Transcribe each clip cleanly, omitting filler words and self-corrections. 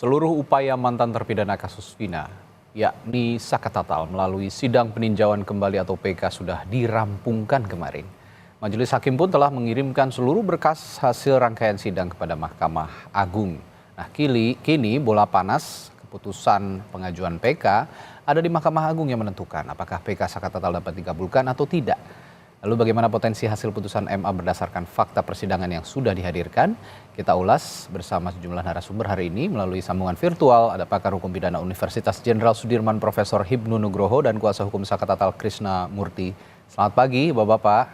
Seluruh upaya mantan terpidana kasus Vina, yakni Saka Tatal melalui sidang peninjauan kembali atau PK sudah dirampungkan kemarin. Majelis Hakim pun telah mengirimkan seluruh berkas hasil rangkaian sidang kepada Mahkamah Agung. Nah, kini bola panas keputusan pengajuan PK ada di Mahkamah Agung yang menentukan apakah PK Saka Tatal dapat dikabulkan atau tidak. Lalu bagaimana potensi hasil putusan MA berdasarkan fakta persidangan yang sudah dihadirkan? Kita ulas bersama sejumlah narasumber hari ini melalui sambungan virtual. Ada pakar hukum pidana Universitas Jenderal Sudirman Profesor Hibnu Nugroho dan kuasa hukum Saka Tatal Krishna Murty. Selamat pagi Bapak-Bapak.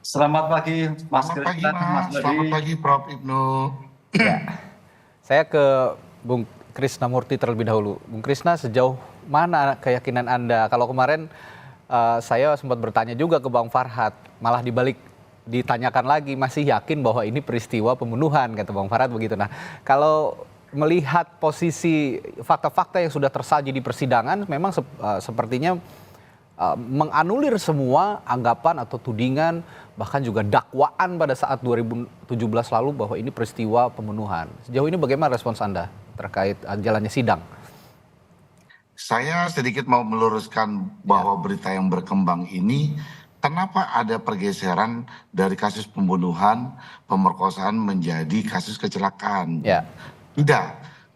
Selamat pagi Mas Krishna, Mas Lodi. Selamat pagi Prof. Ibnu. Ya. Saya ke Bung Krishna Murty terlebih dahulu. Bung Krishna, sejauh mana keyakinan Anda? Kalau kemarin saya sempat bertanya juga ke Bang Farhad, malah ditanyakan lagi, masih yakin bahwa ini peristiwa pembunuhan, kata Bang Farhad begitu. Nah, kalau melihat posisi fakta-fakta yang sudah tersaji di persidangan, memang sepertinya menganulir semua anggapan atau tudingan, bahkan juga dakwaan pada saat 2017 lalu bahwa ini peristiwa pembunuhan. Sejauh ini bagaimana respons Anda terkait jalannya sidang? Saya sedikit mau meluruskan bahwa berita yang berkembang ini, kenapa ada pergeseran dari kasus pembunuhan, pemerkosaan menjadi kasus kecelakaan. Ya. Tidak,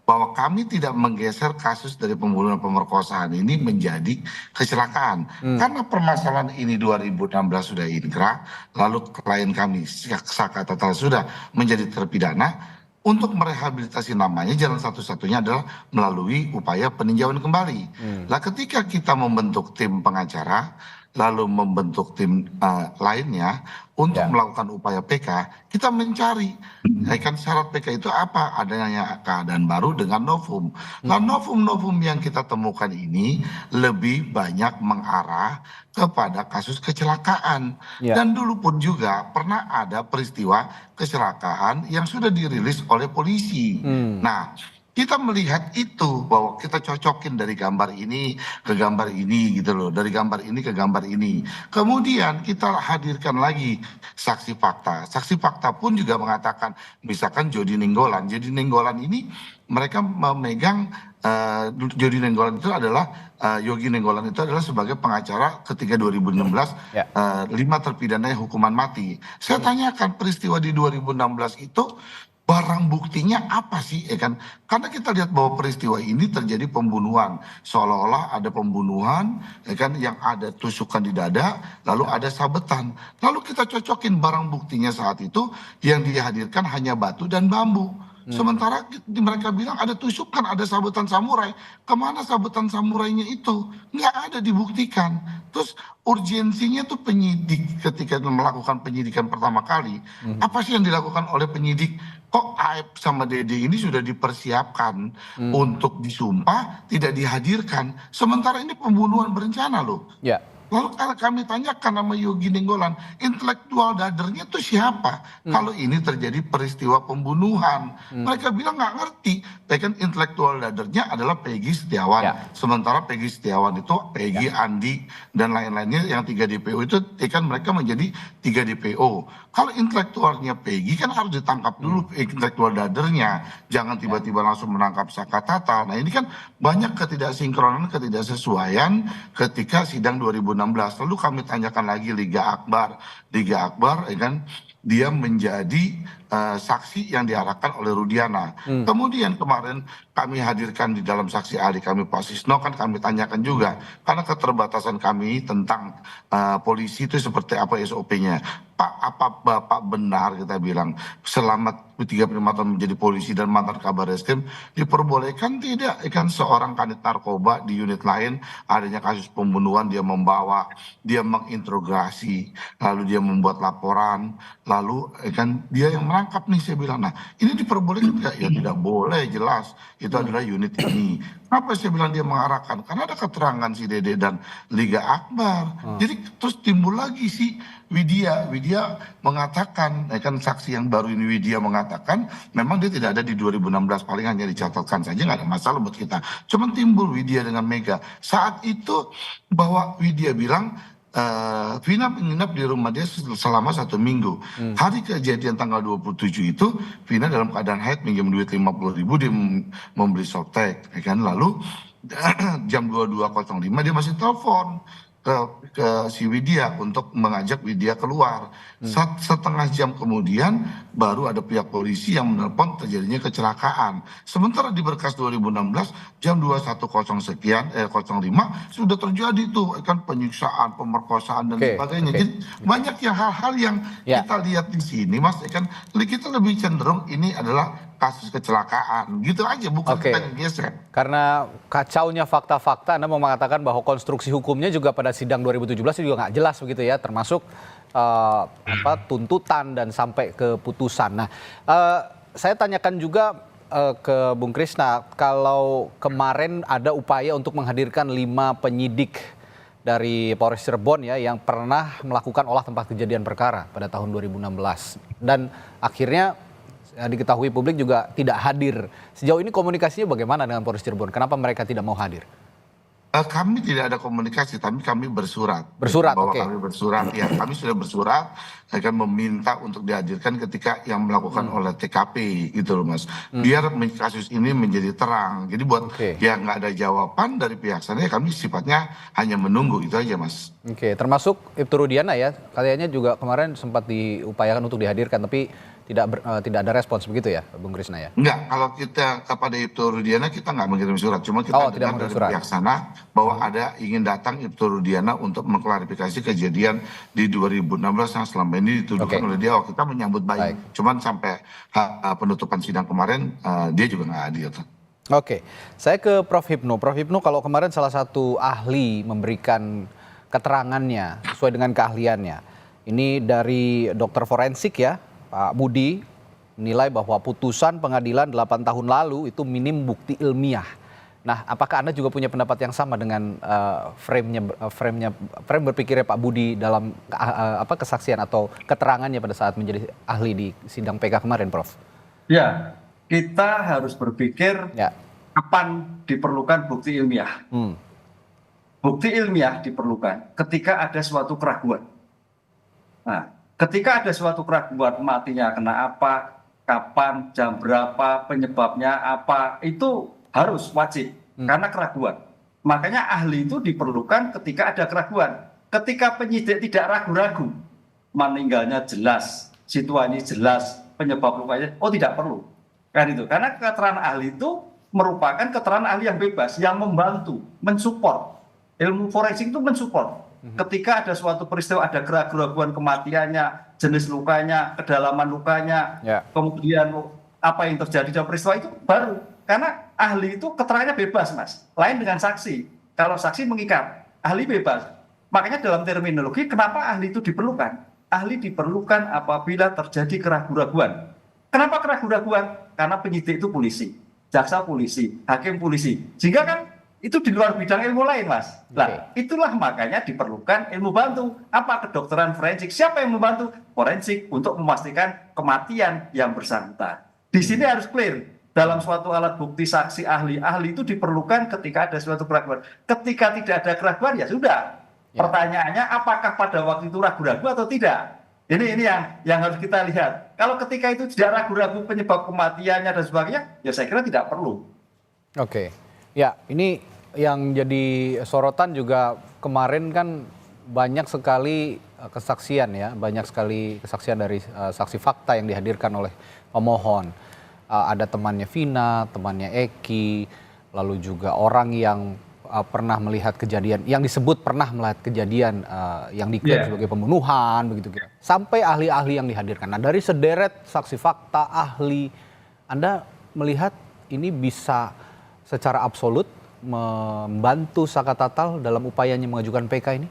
bahwa kami tidak menggeser kasus dari pembunuhan pemerkosaan ini menjadi kecelakaan. Karena permasalahan ini 2016 sudah inkrah, lalu klien kami Saka Tatal sudah menjadi terpidana. Untuk merehabilitasi namanya jalan satu-satunya adalah melalui upaya peninjauan kembali. Nah, ketika kita membentuk tim pengacara, lalu membentuk tim lainnya untuk melakukan upaya PK, kita mencari kan syarat PK itu apa? Adanya keadaan baru dengan novum. Nah, novum-novum yang kita temukan ini lebih banyak mengarah kepada kasus kecelakaan. Dan dulu pun juga pernah ada peristiwa kecelakaan yang sudah dirilis oleh polisi. Nah, kita melihat itu bahwa kita cocokin dari gambar ini ke gambar ini gitu loh, dari gambar ini ke gambar ini. Kemudian kita hadirkan lagi saksi fakta. Saksi fakta pun juga mengatakan, misalkan Jody Nenggolan. Jody Nenggolan ini mereka memegang Jody Nenggolan itu adalah Yogi Nenggolan itu adalah sebagai pengacara ketika 2016 5 terpidana hukuman mati. Saya tanyakan peristiwa di 2016 itu barang buktinya apa sih, ya kan? Karena kita lihat bahwa peristiwa ini terjadi pembunuhan, seolah-olah ada pembunuhan, ya kan, yang ada tusukan di dada, lalu ada sabetan. Lalu kita cocokin barang buktinya saat itu yang dihadirkan hanya batu dan bambu. Sementara mereka bilang ada tusukan, ada sabetan samurai. Kemana sabetan samurainya itu? Nggak ada dibuktikan. Terus urgensinya tuh penyidik ketika melakukan penyidikan pertama kali. Apa sih yang dilakukan oleh penyidik? Kok Aep sama Dede ini sudah dipersiapkan untuk disumpah, tidak dihadirkan. Sementara ini pembunuhan berencana loh. Ya. Lalu kalau kami tanyakan nama Yogi Nenggolan, intelektual dadernya itu siapa? Kalau ini terjadi peristiwa pembunuhan, mereka bilang nggak ngerti. Kan intelektual dadernya adalah Peggy Setiawan. Sementara Peggy Setiawan itu Peggy, Andi, dan lain-lainnya yang 3 DPO itu kan mereka menjadi 3 DPO. Kalau intelektualnya Peggy kan harus ditangkap dulu intelektual dadernya. Jangan tiba-tiba langsung menangkap Saka Tatal. Nah, ini kan banyak ketidaksinkronan, ketidaksesuaian ketika sidang 2016. Lalu kami tanyakan lagi Liga Akbar, ya kan, dia menjadi saksi yang diarahkan oleh Rudiana. Kemudian kemarin kami hadirkan di dalam saksi ahli kami Pak Sisno, kan kami tanyakan juga karena keterbatasan kami tentang polisi itu seperti apa SOP-nya. Pak, apa Bapak benar, kita bilang, selama 35 tahun menjadi polisi dan mantan kabar reskrim, diperbolehkan tidak kan seorang kanit narkoba di unit lain adanya kasus pembunuhan, dia membawa, dia menginterogasi, lalu dia membuat laporan, lalu kan dia yang menangkap nih, saya bilang. Nah, ini diperbolehkan tidak? Ya tidak boleh, jelas itu adalah unit ini. Kenapa saya bilang dia mengarahkan? Karena ada keterangan si Dede dan Liga Akbar. Jadi terus timbul lagi si Widya mengatakan, kan saksi yang baru ini Widya mengatakan memang dia tidak ada di 2016, paling hanya dicatatkan saja, nggak ada masalah buat kita. Cuman timbul Widya dengan Mega saat itu bahwa Widya bilang Vina menginap di rumah dia selama 1 minggu. Hari kejadian tanggal 27 itu, Vina dalam keadaan haid minjem duit 50.000, dia membeli softtek, ya kan? Lalu jam 22.05 dia masih telepon ke si Widya untuk mengajak Widya keluar. Setengah jam kemudian baru ada pihak polisi yang menelpon terjadinya kecelakaan. Sementara di berkas 2016 jam 21.00 sekian 05 sudah terjadi tuh kan penyiksaan, pemerkosaan dan sebagainya. Jadi banyak hal-hal yang kita lihat di sini, Mas, kan kita lebih cenderung ini adalah kasus kecelakaan gitu aja, bukan kita geser. Karena kacaunya fakta-fakta, Anda mau mengatakan bahwa konstruksi hukumnya juga pada sidang 2017 juga nggak jelas begitu ya, termasuk tuntutan dan sampai ke putusan. Nah, saya tanyakan juga ke Bung Krisna, kalau kemarin ada upaya untuk menghadirkan 5 penyidik dari Polres Cirebon ya yang pernah melakukan olah tempat kejadian perkara pada tahun 2016 dan akhirnya diketahui publik juga tidak hadir. Sejauh ini komunikasinya bagaimana dengan Polres Cirebon? Kenapa mereka tidak mau hadir? Kami tidak ada komunikasi, tapi kami bersurat. Bersurat, Kami bersurat, ya kami sudah bersurat akan meminta untuk dihadirkan ketika yang melakukan oleh TKP gitu loh, Mas. Biar kasus ini menjadi terang. Jadi buat ya nggak ada jawaban dari pihak sana, ya kami sifatnya hanya menunggu itu aja, Mas. Termasuk Ibtu Rudiana ya, kayaknya juga kemarin sempat diupayakan untuk dihadirkan, tapi tidak ada respons begitu ya, Bung Krisna ya? Enggak, kalau kita kepada Ibtu Rudiana kita nggak mengirim surat, cuma kita dengar dari pihak sana bahwa ada ingin datang Ibtu Rudiana untuk mengklarifikasi kejadian di 2016 yang selama ini dituduhkan oleh dia. Kita menyambut baik. Cuman sampai penutupan sidang kemarin dia juga nggak hadir. Saya ke Prof. Hipnu. Prof. Hipnu, kalau kemarin salah satu ahli memberikan keterangannya sesuai dengan keahliannya, ini dari dokter forensik ya, Pak Budi, menilai bahwa putusan pengadilan 8 tahun lalu itu minim bukti ilmiah. Nah, apakah Anda juga punya pendapat yang sama dengan frame berpikirnya Pak Budi dalam kesaksian atau keterangannya pada saat menjadi ahli di sidang PK kemarin, Prof? Ya, kita harus berpikir kapan diperlukan bukti ilmiah. Bukti ilmiah diperlukan ketika ada suatu keraguan. Nah, ketika ada suatu keraguan, matinya kena apa, kapan, jam berapa, penyebabnya apa, itu harus wajib karena keraguan. Makanya ahli itu diperlukan ketika ada keraguan. Ketika penyidik tidak ragu-ragu, meninggalnya jelas, situasinya jelas, penyebab lukanya, tidak perlu. Kan itu. Karena keterangan ahli itu merupakan keterangan ahli yang bebas, yang membantu, mensupport. Ilmu forensik itu mensupport. Ketika ada suatu peristiwa, ada keraguan kematiannya, jenis lukanya, kedalaman lukanya, kemudian apa yang terjadi dalam peristiwa itu baru. Karena ahli itu keterangannya bebas, Mas. Lain dengan saksi. Kalau saksi mengikat, ahli bebas. Makanya dalam terminologi, kenapa ahli itu diperlukan? Ahli diperlukan apabila terjadi keraguan. Kenapa keraguan? Karena penyidik itu polisi, jaksa polisi, hakim polisi. Sehingga kan itu di luar bidang ilmu lain, Mas. Nah, itulah makanya diperlukan ilmu bantu. Apa? Kedokteran forensik. Siapa yang membantu? Forensik untuk memastikan kematian yang bersangkutan. Di sini harus clear. Dalam suatu alat bukti saksi ahli itu diperlukan ketika ada suatu keraguan. Ketika tidak ada keraguan, ya sudah. Pertanyaannya, apakah pada waktu itu ragu-ragu atau tidak? Ini yang harus kita lihat. Kalau ketika itu tidak ragu-ragu penyebab kematiannya dan sebagainya, ya saya kira tidak perlu. Ya, ini yang jadi sorotan juga kemarin kan banyak sekali kesaksian ya, banyak sekali kesaksian dari saksi fakta yang dihadirkan oleh pemohon. Ada temannya Vina, temannya Eki, lalu juga orang yang pernah melihat kejadian, yang disebut pernah melihat kejadian yang diklaim sebagai pembunuhan, begitu kira. Sampai ahli-ahli yang dihadirkan. Nah, dari sederet saksi fakta, ahli, Anda melihat ini bisa secara absolut membantu Saka Tatal dalam upayanya mengajukan PK ini?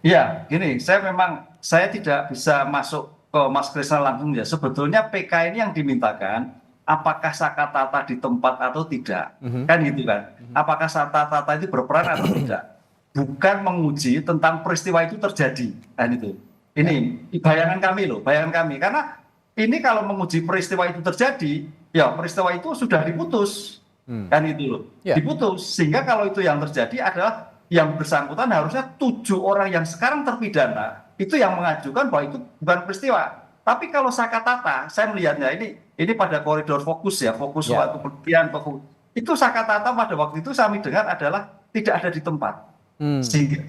Iya, gini, saya tidak bisa masuk ke Mas Krisna langsung ya. Sebetulnya PK ini yang dimintakan, apakah Saka Tatal di tempat atau tidak, kan gitu kan? Apakah Saka Tatal itu berperan atau tidak? Bukan menguji tentang peristiwa itu terjadi, kan itu. Ini bayangan kami loh, karena ini kalau menguji peristiwa itu terjadi, ya peristiwa itu sudah diputus. Kan itu loh, diputus. Sehingga kalau itu yang terjadi adalah yang bersangkutan harusnya 7 orang yang sekarang terpidana itu yang mengajukan bahwa itu bukan peristiwa. Tapi kalau Sakatata, saya melihatnya ini pada koridor fokus ya, fokus suatu penelitian, itu Sakatata pada waktu itu kami dengar adalah tidak ada di tempat, sehingga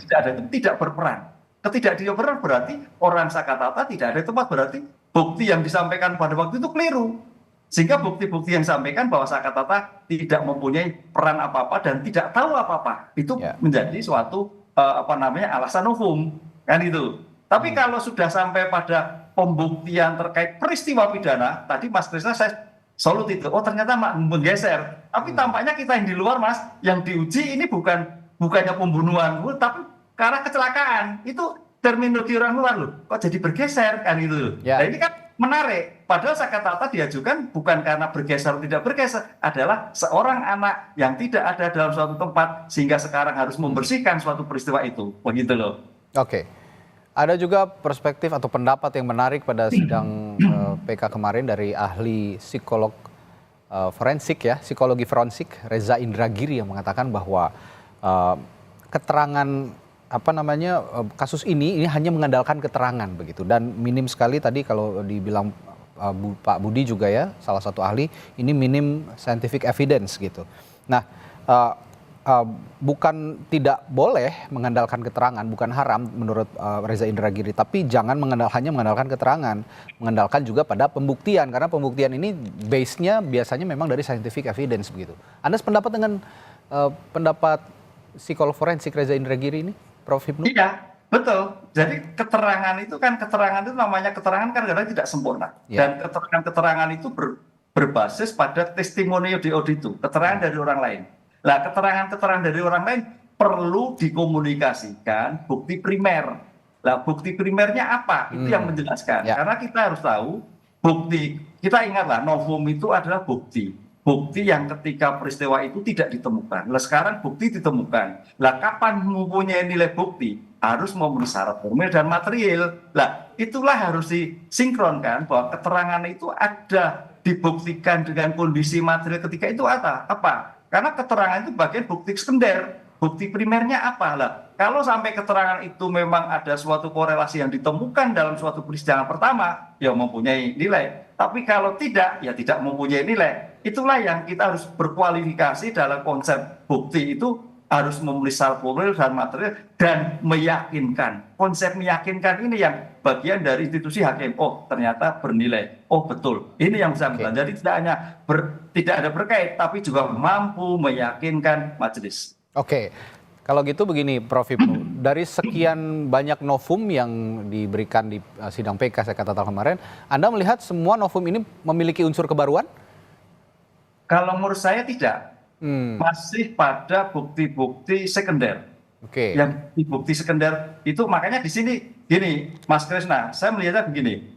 tidak berperan. Ketidakberperan berarti orang Sakatata tidak ada di tempat, berarti bukti yang disampaikan pada waktu itu keliru. Sehingga bukti-bukti yang disampaikan bahwa Sakatata tidak mempunyai peran apa-apa dan tidak tahu apa-apa, itu menjadi suatu alasan hukum, kan itu. Tapi kalau sudah sampai pada pembuktian terkait peristiwa pidana, tadi Mas Krisna saya solut itu, oh ternyata menggeser. Tapi tampaknya kita yang di luar, Mas, yang diuji ini bukannya pembunuhan, tapi karena kecelakaan. Itu terminologi orang luar loh, kok jadi bergeser kan itu. Nah ini kan menarik, padahal Sakatata diajukan bukan karena bergeser atau tidak bergeser, adalah seorang anak yang tidak ada dalam suatu tempat sehingga sekarang harus membersihkan suatu peristiwa itu, begitu loh. Oke, ada juga perspektif atau pendapat yang menarik pada sidang PK kemarin dari ahli psikolog forensik ya, psikologi forensik Reza Indragiri yang mengatakan bahwa keterangan kasus ini hanya mengandalkan keterangan begitu, dan minim sekali tadi kalau dibilang Pak Budi juga ya, salah satu ahli, ini minim scientific evidence gitu. Nah, bukan tidak boleh mengandalkan keterangan, bukan haram menurut Reza Indragiri, tapi jangan hanya mengandalkan keterangan, mengandalkan juga pada pembuktian, karena pembuktian ini base-nya biasanya memang dari scientific evidence begitu. Anda sependapat dengan pendapat psikolog forensik Reza Indragiri ini, Prof. Hipnu? Iya, betul. Jadi keterangan itu namanya keterangan kan kadang tidak sempurna. Dan keterangan itu berbasis pada testimonio di auditu, keterangan dari orang lain. Nah, keterangan dari orang lain perlu dikomunikasikan bukti primer. Nah, bukti primernya apa? Itu yang menjelaskan. Karena kita harus tahu bukti, kita ingatlah novum itu adalah bukti yang ketika peristiwa itu tidak ditemukan. Nah, sekarang bukti ditemukan. Nah, kapan mempunyai nilai bukti? Harus memenuhi syarat formil dan material. Nah, itulah harus disinkronkan bahwa keterangan itu ada dibuktikan dengan kondisi material ketika itu apa? Karena keterangan itu bagian bukti sekunder. Bukti primernya apa? Lah, kalau sampai keterangan itu memang ada suatu korelasi yang ditemukan dalam suatu persidangan pertama, ya mempunyai nilai. Tapi kalau tidak, ya tidak mempunyai nilai. Itulah yang kita harus berkualifikasi dalam konsep bukti itu harus memenuhi syarat formil dan material dan meyakinkan. Konsep meyakinkan ini yang bagian dari institusi hakim. Oh, ternyata bernilai. Oh, betul. Ini yang bersangkutan. Jadi tidak hanya tidak ada berkait, tapi juga mampu meyakinkan majelis. Oke. Kalau gitu begini Prof. Hipnu, dari sekian banyak novum yang diberikan di sidang PK Sakatata kemarin, Anda melihat semua novum ini memiliki unsur kebaruan? Kalau menurut saya tidak. Masih pada bukti-bukti sekunder. Yang bukti sekunder itu makanya di sini gini, Mas Krisna, saya melihatnya begini.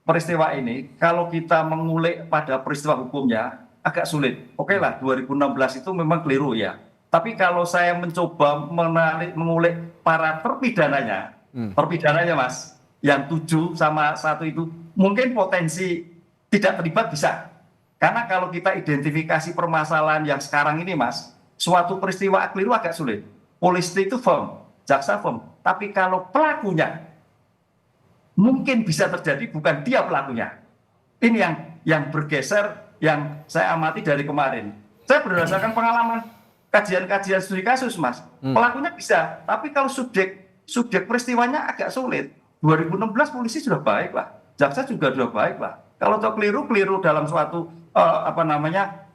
Peristiwa ini kalau kita mengulik pada peristiwa hukumnya agak sulit. Oke lah, 2016 itu memang keliru ya. Tapi kalau saya mencoba mengulik para terpidananya Mas, yang 7 sama 1 itu mungkin potensi tidak terlibat bisa. Karena kalau kita identifikasi permasalahan yang sekarang ini, Mas, suatu peristiwa keliru agak sulit. Polisi itu firm, jaksa firm. Tapi kalau pelakunya, mungkin bisa terjadi bukan dia pelakunya. Ini yang bergeser, yang saya amati dari kemarin. Saya berdasarkan pengalaman kajian-kajian studi kasus, Mas. Pelakunya bisa, tapi kalau subjek peristiwanya agak sulit. 2016 polisi sudah baik lah, jaksa juga sudah baik lah. Kalau keliru dalam suatu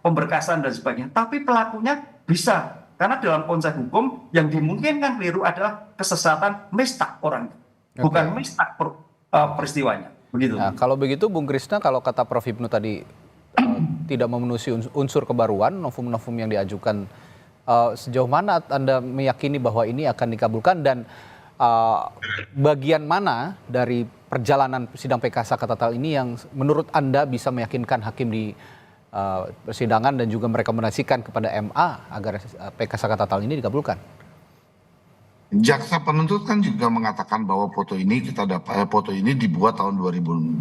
pemberkasan dan sebagainya, tapi pelakunya bisa, karena dalam konsep hukum yang dimungkinkan keliru adalah kesesatan mistak orang, bukan mistak peristiwanya. Begitu. Nah, kalau begitu, Bung Krisna, kalau kata Prof. Hipnu tadi tidak memenuhi unsur kebaruan, novum-novum yang diajukan, sejauh mana Anda meyakini bahwa ini akan dikabulkan, dan bagian mana dari perjalanan sidang PK Sakatata ini yang menurut Anda bisa meyakinkan hakim di persidangan dan juga merekomendasikan kepada MA agar PK Sakatata ini dikabulkan? Jaksa penuntut kan juga mengatakan bahwa foto ini dibuat tahun 2016.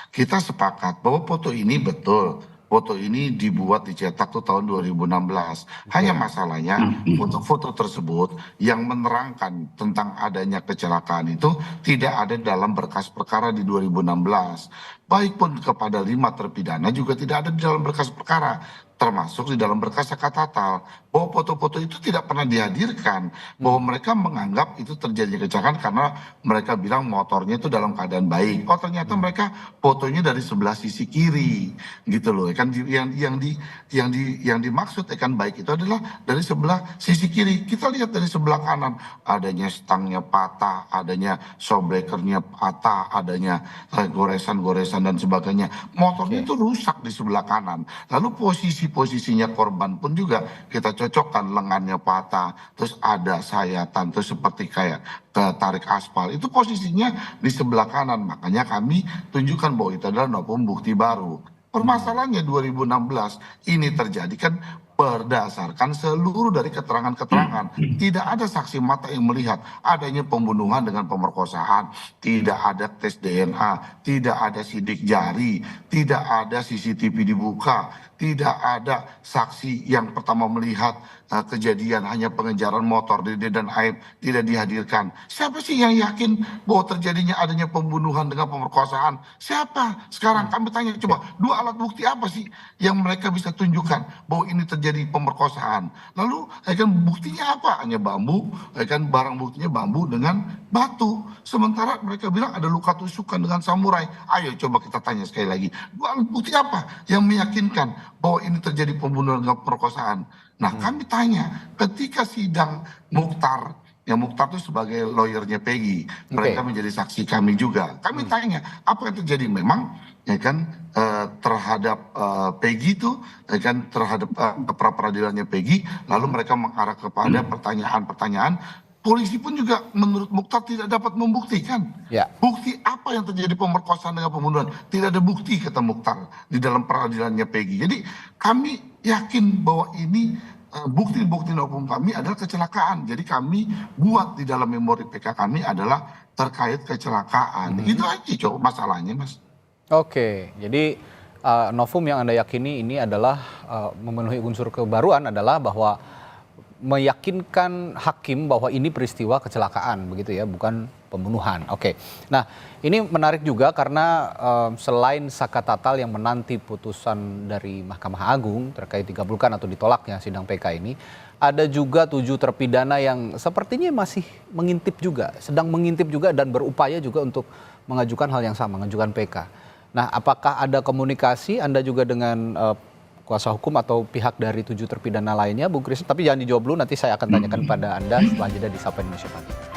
Kita sepakat bahwa foto ini betul foto ini dibuat dicetak tuh tahun 2016. Hanya masalahnya foto-foto tersebut yang menerangkan tentang adanya kecelakaan itu tidak ada dalam berkas perkara di 2016. Baik pun kepada 5 terpidana juga tidak ada di dalam berkas perkara, termasuk di dalam berkas Sakatal, bahwa foto-foto itu tidak pernah dihadirkan, bahwa mereka menganggap itu terjadi kecelakaan karena mereka bilang motornya itu dalam keadaan baik. Oh ternyata mereka fotonya dari sebelah sisi kiri, gitu loh. Kan yang dimaksud ikan baik itu adalah dari sebelah sisi kiri. Kita lihat dari sebelah kanan, adanya stangnya patah, adanya showbreakernya patah, adanya goresan-goresan dan sebagainya. Motornya itu rusak di sebelah kanan. Lalu posisinya korban pun juga kita cocokkan, lengannya patah, terus ada sayatan, terus seperti kayak ketarik aspal. Itu posisinya di sebelah kanan. Makanya kami tunjukkan bahwa itu adalah novum bukti baru. Permasalahannya 2016 ini terjadi kan berdasarkan seluruh dari keterangan-keterangan. Tidak ada saksi mata yang melihat adanya pembunuhan dengan pemerkosaan. Tidak ada tes DNA, tidak ada sidik jari, tidak ada CCTV dibuka, tidak ada saksi yang pertama melihat kejadian, hanya pengejaran motor Dede dan Aib tidak dihadirkan. Siapa sih yang yakin bahwa terjadinya adanya pembunuhan dengan pemerkosaan? Siapa? Sekarang kami tanya, coba 2 alat bukti apa sih yang mereka bisa tunjukkan bahwa ini terjadi pemerkosaan? Lalu kan buktinya apa? Hanya bambu, kan barang buktinya bambu dengan batu. Sementara mereka bilang ada luka tusukan dengan samurai. Ayo coba kita tanya sekali lagi, 2 alat bukti apa yang meyakinkan bahwa ini terjadi pembunuhan dengan pemerkosaan? Nah kami tanya, ketika sidang Mukhtar, yang Mukhtar itu sebagai lawyernya Peggy, mereka menjadi saksi kami juga. Kami tanya, apa yang terjadi? Memang ya kan terhadap Peggy itu, ya kan terhadap pra peradilannya Peggy, lalu mereka mengarah kepada pertanyaan-pertanyaan. Polisi pun juga menurut Mukhtar tidak dapat membuktikan. Bukti apa yang terjadi pemerkosaan dengan pembunuhan? Tidak ada bukti, kata Mukhtar, di dalam peradilannya Peggy. Jadi kami yakin bahwa ini bukti-bukti novum kami adalah kecelakaan. Jadi kami buat di dalam memori PK kami adalah terkait kecelakaan. Itu aja coba masalahnya, Mas. Oke, jadi novum yang Anda yakini ini adalah memenuhi unsur kebaruan adalah bahwa meyakinkan hakim bahwa ini peristiwa kecelakaan, begitu ya, bukan pembunuhan. Oke, nah ini menarik juga karena selain Sakatatal yang menanti putusan dari Mahkamah Agung terkait dikabulkan atau ditolaknya sidang PK ini, ada juga 7 terpidana yang sepertinya masih mengintip juga, sedang mengintip juga dan berupaya juga untuk mengajukan hal yang sama, mengajukan PK. Nah, apakah ada komunikasi Anda juga dengan kuasa hukum atau pihak dari 7 terpidana lainnya, Bung Christian? Tapi jangan dijawab dulu, nanti saya akan tanyakan pada Anda setelah jeda di Sapa Indonesia Pagi.